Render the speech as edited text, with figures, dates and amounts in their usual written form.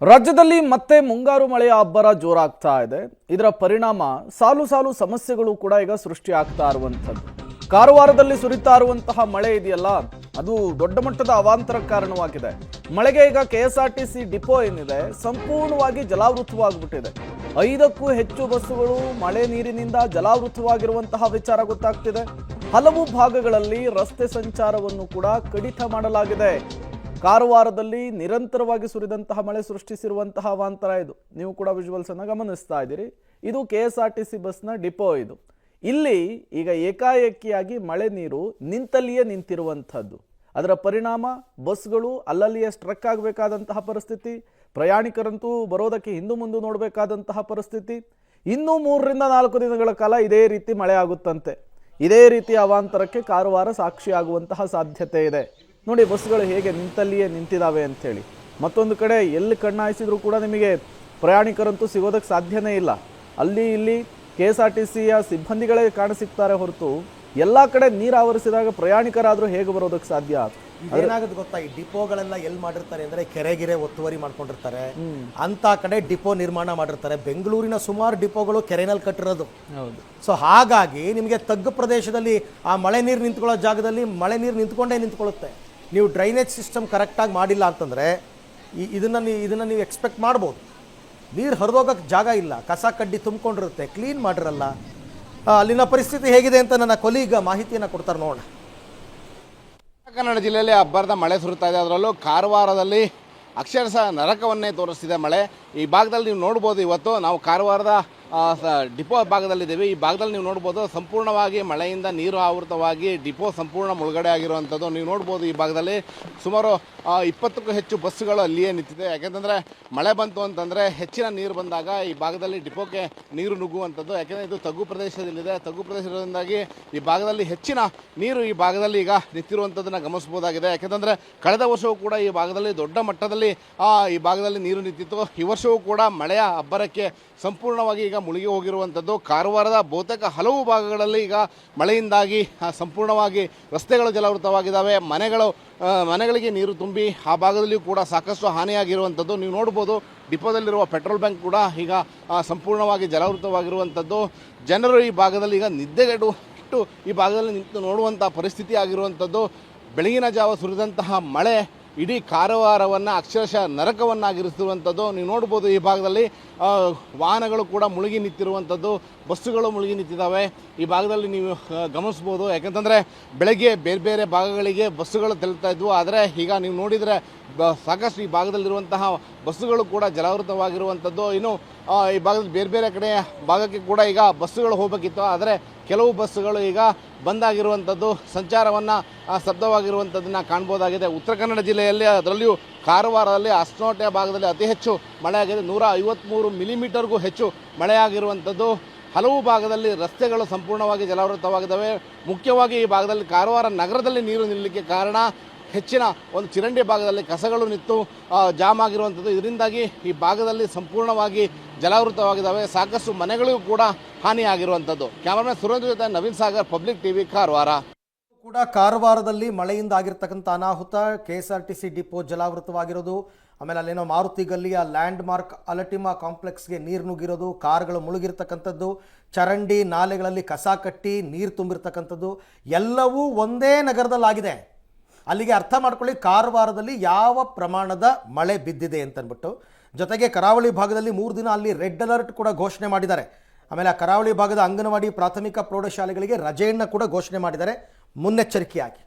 ರಾಜ್ಯದಲ್ಲಿ ಮತ್ತೆ ಮುಂಗಾರು ಮಳೆಯ ಅಬ್ಬರ ಜೋರಾಗ್ತಾ ಇದೆ. ಇದರ ಪರಿಣಾಮ ಸಾಲು ಸಾಲು ಸಮಸ್ಯೆಗಳು ಕೂಡ ಈಗ ಸೃಷ್ಟಿ ಆಗ್ತಾ ಇರುವಂಥದ್ದು. ಕಾರವಾರದಲ್ಲಿ ಸುರಿತಾ ಇರುವಂತಹ ಮಳೆ ಇದೆಯಲ್ಲ, ಅದು ದೊಡ್ಡ ಮಟ್ಟದ ಅವಾಂತರ ಕಾರಣವಾಗಿದೆ. ಮಳೆಗೆ ಈಗ ಕೆಎಸ್ಆರ್ಟಿಸಿ ಡಿಪೋ ಏನಿದೆ ಸಂಪೂರ್ಣವಾಗಿ ಜಲಾವೃತವಾಗ್ಬಿಟ್ಟಿದೆ. 5ಕ್ಕೂ ಹೆಚ್ಚು ಬಸ್ಸುಗಳು ಮಳೆ ನೀರಿನಿಂದ ಜಲಾವೃತವಾಗಿರುವಂತಹ ವಿಚಾರ ಗೊತ್ತಾಗ್ತಿದೆ. ಹಲವು ಭಾಗಗಳಲ್ಲಿ ರಸ್ತೆ ಸಂಚಾರವನ್ನು ಕೂಡ ಕಡಿತ ಮಾಡಲಾಗಿದೆ. ಕಾರವಾರದಲ್ಲಿ ನಿರಂತರವಾಗಿ ಸುರಿದಂತಹ ಮಳೆ ಸೃಷ್ಟಿಸಿರುವಂತಹ ಅವಾಂತರ ಇದು. ನೀವು ಕೂಡ ವಿಜುವಲ್ಸ್ ಅನ್ನು ಗಮನಿಸ್ತಾ ಇದ್ದೀರಿ. ಇದು ಕೆಎಸ್ಆರ್ಟಿಸಿ ಬಸ್ನ ಡಿಪೋ. ಇದು ಇಲ್ಲಿ ಈಗ ಏಕಾಏಕಿಯಾಗಿ ಮಳೆ ನೀರು ನಿಂತಲ್ಲಿಯೇ ನಿಂತಿರುವಂಥದ್ದು. ಅದರ ಪರಿಣಾಮ ಬಸ್ಗಳು ಅಲ್ಲಲ್ಲಿಯೇ ಸ್ಟ್ರಕ್ ಆಗಬೇಕಾದಂತಹ ಪರಿಸ್ಥಿತಿ, ಪ್ರಯಾಣಿಕರಂತೂ ಬರೋದಕ್ಕೆ ಹಿಂದು ಮುಂದೆ ನೋಡಬೇಕಾದಂತಹ ಪರಿಸ್ಥಿತಿ. ಇನ್ನೂ 3 ರಿಂದ 4 ದಿನಗಳ ಕಾಲ ಇದೇ ರೀತಿ ಮಳೆ ಆಗುತ್ತಂತೆ. ಇದೇ ರೀತಿ ಅವಾಂತರಕ್ಕೆ ಕಾರವಾರ ಸಾಕ್ಷಿಯಾಗುವಂತಹ ಸಾಧ್ಯತೆ ಇದೆ. ನೋಡಿ ಬಸ್ಗಳು ಹೇಗೆ ನಿಂತಲ್ಲಿಯೇ ನಿಂತಿದ್ದಾವೆ ಅಂಥೇಳಿ. ಮತ್ತೊಂದು ಕಡೆ ಎಲ್ಲಿ ಕಣ್ಣಾಯಿಸಿದ್ರು ಕೂಡ ನಿಮಗೆ ಪ್ರಯಾಣಿಕರಂತೂ ಸಿಗೋದಕ್ಕೆ ಸಾಧ್ಯನೇ ಇಲ್ಲ. ಅಲ್ಲಿ ಇಲ್ಲಿ ಕೆಎಸ್ಆರ್ಟಿಸಿಯ ಸಿಬ್ಬಂದಿಗಳೇ ಕಾಣಸಿಗ್ತಾರೆ ಹೊರತು ಎಲ್ಲ ಕಡೆ ನೀರು ಆವರಿಸಿದಾಗ ಪ್ರಯಾಣಿಕರಾದರೂ ಹೇಗೆ ಬರೋದಕ್ಕೆ ಸಾಧ್ಯ? ಏನಾಗುತ್ತೆ ಗೊತ್ತಾ, ಈ ಡಿಪೋಗಳೆಲ್ಲ ಎಲ್ಲಿ ಮಾಡಿರ್ತಾರೆ ಅಂದ್ರೆ ಕೆರೆಗಿರೆ ಒತ್ತುವರಿ ಮಾಡ್ಕೊಂಡಿರ್ತಾರೆ, ಅಂತ ಕಡೆ ಡಿಪೋ ನಿರ್ಮಾಣ ಮಾಡಿರ್ತಾರೆ. ಬೆಂಗಳೂರಿನ ಸುಮಾರು ಡಿಪೋಗಳು ಕೆರೆನಲ್ಲಿ ಕಟ್ಟಿರೋದು. ಸೊ ಹಾಗಾಗಿ ನಿಮಗೆ ತಗ್ಗು ಪ್ರದೇಶದಲ್ಲಿ ಆ ಮಳೆ ನೀರು ನಿಂತ್ಕೊಳ್ಳೋ ಜಾಗದಲ್ಲಿ ಮಳೆ ನೀರು ನಿಂತ್ಕೊಳ್ಳುತ್ತೆ. ನೀವು ಡ್ರೈನೇಜ್ ಸಿಸ್ಟಮ್ ಕರೆಕ್ಟಾಗಿ ಮಾಡಿಲ್ಲ ಅಂತಂದರೆ ಇದನ್ನು ನೀವು ಎಕ್ಸ್ಪೆಕ್ಟ್ ಮಾಡ್ಬೋದು. ನೀರು ಹರಿದೋಗಕ್ಕೆ ಜಾಗ ಇಲ್ಲ, ಕಸ ಕಡ್ಡಿ ತುಂಬಿಕೊಂಡಿರುತ್ತೆ, ಕ್ಲೀನ್ ಮಾಡಿರಲ್ಲ. ಅಲ್ಲಿನ ಪರಿಸ್ಥಿತಿ ಹೇಗಿದೆ ಅಂತ ನನ್ನ ಕೊಲೀಗ ಮಾಹಿತಿಯನ್ನು ಕೊಡ್ತಾರೆ, ನೋಡೋಣ. ಕನ್ನಡ ಜಿಲ್ಲೆಯಲ್ಲಿ ಅಬ್ಬರದ ಮಳೆ ಸುರಿತಾ ಇದೆ. ಅದರಲ್ಲೂ ಕಾರವಾರದಲ್ಲಿ ಅಕ್ಷರಶಃ ನರಕವನ್ನೇ ತೋರಿಸ್ತಿದೆ ಮಳೆ. ಈ ಭಾಗದಲ್ಲಿ ನೀವು ನೋಡ್ಬೋದು, ಇವತ್ತು ನಾವು ಕಾರವಾರದ ಡಿಪೋ ಭಾಗದಲ್ಲಿದ್ದೀವಿ. ಈ ಭಾಗದಲ್ಲಿ ನೀವು ನೋಡ್ಬೋದು ಸಂಪೂರ್ಣವಾಗಿ ಮಳೆಯಿಂದ ನೀರು ಆವೃತವಾಗಿ ಡಿಪೋ ಸಂಪೂರ್ಣ ಮುಳುಗಡೆ ಆಗಿರುವಂಥದ್ದು ನೀವು ನೋಡ್ಬೋದು. ಈ ಭಾಗದಲ್ಲಿ ಸುಮಾರು 20ಕ್ಕೂ ಹೆಚ್ಚು ಬಸ್ಸುಗಳು ಅಲ್ಲಿಯೇ ನಿಂತಿದೆ. ಯಾಕೆಂತಂದರೆ ಮಳೆ ಬಂತು ಅಂತಂದರೆ ಹೆಚ್ಚಿನ ನೀರು ಬಂದಾಗ ಈ ಭಾಗದಲ್ಲಿ ಡಿಪೋಕ್ಕೆ ನೀರು ನುಗ್ಗುವಂಥದ್ದು. ಯಾಕೆಂದರೆ ಇದು ತಗ್ಗು ಪ್ರದೇಶದಲ್ಲಿದೆ. ತಗ್ಗು ಪ್ರದೇಶದಿಂದಾಗಿ ಈ ಭಾಗದಲ್ಲಿ ಹೆಚ್ಚಿನ ನೀರು ಈ ಭಾಗದಲ್ಲಿ ಈಗ ನಿಂತಿರುವಂಥದ್ದನ್ನು ಗಮನಿಸ್ಬೋದಾಗಿದೆ. ಯಾಕೆಂತಂದರೆ ಕಳೆದ ವರ್ಷವೂ ಕೂಡ ಈ ಭಾಗದಲ್ಲಿ ದೊಡ್ಡ ಮಟ್ಟದಲ್ಲಿ ಈ ಭಾಗದಲ್ಲಿ ನೀರು ನಿಂತಿತ್ತು. ಈ ವರ್ಷವೂ ಕೂಡ ಮಳೆಯ ಅಬ್ಬರಕ್ಕೆ ಸಂಪೂರ್ಣವಾಗಿ ಈಗ ಮುಳುಗಿ ಹೋಗಿರುವಂಥದ್ದು. ಕಾರವಾರದ ಬಹುತೇಕ ಹಲವು ಭಾಗಗಳಲ್ಲಿ ಈಗ ಮಳೆಯಿಂದಾಗಿ ಸಂಪೂರ್ಣವಾಗಿ ರಸ್ತೆಗಳು ಜಲಾವೃತವಾಗಿದ್ದಾವೆ. ಮನೆಗಳಿಗೆ ನೀರು ತುಂಬಿ ಆ ಭಾಗದಲ್ಲಿಯೂ ಕೂಡ ಸಾಕಷ್ಟು ಹಾನಿಯಾಗಿರುವಂಥದ್ದು ನೀವು ನೋಡ್ಬೋದು. ಡಿಪೋದಲ್ಲಿರುವ ಪೆಟ್ರೋಲ್ ಬ್ಯಾಂಕ್ ಕೂಡ ಈಗ ಸಂಪೂರ್ಣವಾಗಿ ಜಲಾವೃತವಾಗಿರುವಂಥದ್ದು. ಜನರು ಈ ಭಾಗದಲ್ಲಿ ಈಗ ನಿದ್ದೆಗೆಟ್ಟು ಈ ಭಾಗದಲ್ಲಿ ನಿಂತು ನೋಡುವಂಥ ಪರಿಸ್ಥಿತಿ ಆಗಿರುವಂಥದ್ದು. ಬೆಳಗಿನ ಜಾವ ಸುರಿದಂತಹ ಮಳೆ ಇಡೀ ಕಾರವಾರವನ್ನು ಅಕ್ಷರಶಃ ನರಕವನ್ನಾಗಿರಿಸಿರುವಂಥದ್ದು ನೀವು ನೋಡ್ಬೋದು. ಈ ಭಾಗದಲ್ಲಿ ವಾಹನಗಳು ಕೂಡ ಮುಳುಗಿ ನಿಂತಿರುವಂಥದ್ದು, ಬಸ್ಸುಗಳು ಮುಳುಗಿ ನಿಂತಿದ್ದಾವೆ. ಈ ಭಾಗದಲ್ಲಿ ನೀವು ಗಮನಿಸ್ಬೋದು. ಯಾಕೆಂತಂದರೆ ಬೆಳಗ್ಗೆ ಬೇರೆ ಬೇರೆ ಭಾಗಗಳಿಗೆ ಬಸ್ಸುಗಳು ತೆರಳುತ್ತಾ ಇದ್ವು. ಆದರೆ ಈಗ ನೀವು ನೋಡಿದರೆ ಸಾಕಷ್ಟು ಈ ಭಾಗದಲ್ಲಿರುವಂತಹ ಬಸ್ಸುಗಳು ಕೂಡ ಜಲಾವೃತವಾಗಿರುವಂಥದ್ದು. ಇನ್ನು ಈ ಭಾಗದಲ್ಲಿ ಬೇರೆ ಬೇರೆ ಕಡೆ ಭಾಗಕ್ಕೆ ಕೂಡ ಈಗ ಬಸ್ಸುಗಳು ಹೋಗಬೇಕಿತ್ತು. ಆದರೆ ಕೆಲವು ಬಸ್ಸುಗಳು ಈಗ ಬಂದಾಗಿರುವಂಥದ್ದು, ಸಂಚಾರವನ್ನು ಸ್ತಬ್ಧವಾಗಿರುವಂಥದ್ದನ್ನು ಕಾಣ್ಬೋದಾಗಿದೆ. ಉತ್ತರ ಕನ್ನಡ ಜಿಲ್ಲೆಯಲ್ಲಿ ಅದರಲ್ಲಿಯೂ ಕಾರವಾರದಲ್ಲಿ ಅಸ್ನೋಟೆ ಭಾಗದಲ್ಲಿ ಅತಿ ಹೆಚ್ಚು ಮಳೆಯಾಗಿದೆ. 153 ಮಿಲಿಮೀಟರ್ಗೂ ಹೆಚ್ಚು ಮಳೆಯಾಗಿರುವಂಥದ್ದು. ಹಲವು ಭಾಗದಲ್ಲಿ ರಸ್ತೆಗಳು ಸಂಪೂರ್ಣವಾಗಿ ಜಲಾವೃತವಾಗಿದ್ದಾವೆ. ಮುಖ್ಯವಾಗಿ ಈ ಭಾಗದಲ್ಲಿ ಕಾರವಾರ ನಗರದಲ್ಲಿ ನೀರು ನಿಲ್ಲಲಿಕ್ಕೆ ಕಾರಣ ಹೆಚ್ಚಿನ ಒಂದು ಚಿರಂಡಿ ಭಾಗದಲ್ಲಿ ಕಸಗಳು ನಿಂತು ಜಾಮ್ ಆಗಿರುವಂಥದ್ದು. ಇದರಿಂದಾಗಿ ಈ ಭಾಗದಲ್ಲಿ ಸಂಪೂರ್ಣವಾಗಿ ಜಲಾವೃತವಾಗಿದ್ದಾವೆ. ಸಾಕಷ್ಟು ಮನೆಗಳಿಗೂ ಕೂಡ ಹಾನಿಯಾಗಿರುವಂಥದ್ದು. ಕ್ಯಾಮರಾಮನ್ ಸುರೇಂದ್ರ ಜೊತೆ ನವೀನ್ ಸಾಗರ್, ಪಬ್ಲಿಕ್ ಟಿವಿ, ಕಾರವಾರ. ಕೂಡ ಕಾರವಾರದಲ್ಲಿ ಮಳೆಯಿಂದ ಆಗಿರ್ತಕ್ಕಂಥ ಅನಾಹುತ, ಕೆಎಸ್ಆರ್ಟಿಸಿ ಡಿಪೋ ಜಲಾವೃತವಾಗಿರೋದು, ಆಮೇಲೆ ಅಲ್ಲೇನೋ ಮಾರುತಿ ಗಲ್ಲಿಯ ಲ್ಯಾಂಡ್ ಮಾರ್ಕ್ ಅಲಟಿಮಾ ಕಾಂಪ್ಲೆಕ್ಸ್ಗೆ ನೀರು ನುಗ್ಗಿರೋದು, ಕಾರ್ಗಳು ಮುಳುಗಿರ್ತಕ್ಕಂಥದ್ದು, ಚರಂಡಿ ನಾಲೆಗಳಲ್ಲಿ ಕಸ ಕಟ್ಟಿ ನೀರು ತುಂಬಿರ್ತಕ್ಕಂಥದ್ದು ಎಲ್ಲವೂ ಒಂದೇ ನಗರದಲ್ಲಾಗಿದೆ. ಅಲ್ಲಿಗೆ ಅರ್ಥ ಮಾಡ್ಕೊಳ್ಳಿ ಕಾರವಾರದಲ್ಲಿ ಯಾವ ಪ್ರಮಾಣದ ಮಳೆ ಬಿದ್ದಿದೆ ಅಂತಂದ್ಬಿಟ್ಟು. ಜೊತೆಗೆ ಕರಾವಳಿ ಭಾಗದಲ್ಲಿ 3 ದಿನ ಅಲ್ಲಿ ರೆಡ್ ಅಲರ್ಟ್ ಕೂಡ ಘೋಷಣೆ ಮಾಡಿದ್ದಾರೆ. ಆಮೇಲೆ ಆ ಕರಾವಳಿ ಭಾಗದ ಅಂಗನವಾಡಿ ಪ್ರಾಥಮಿಕ ಪ್ರೌಢಶಾಲೆಗಳಿಗೆ ರಜೆಯನ್ನು ಕೂಡ ಘೋಷಣೆ ಮಾಡಿದ್ದಾರೆ ಮುನ್ನೆಚ್ಚರಿಕೆಯಾಗಿ.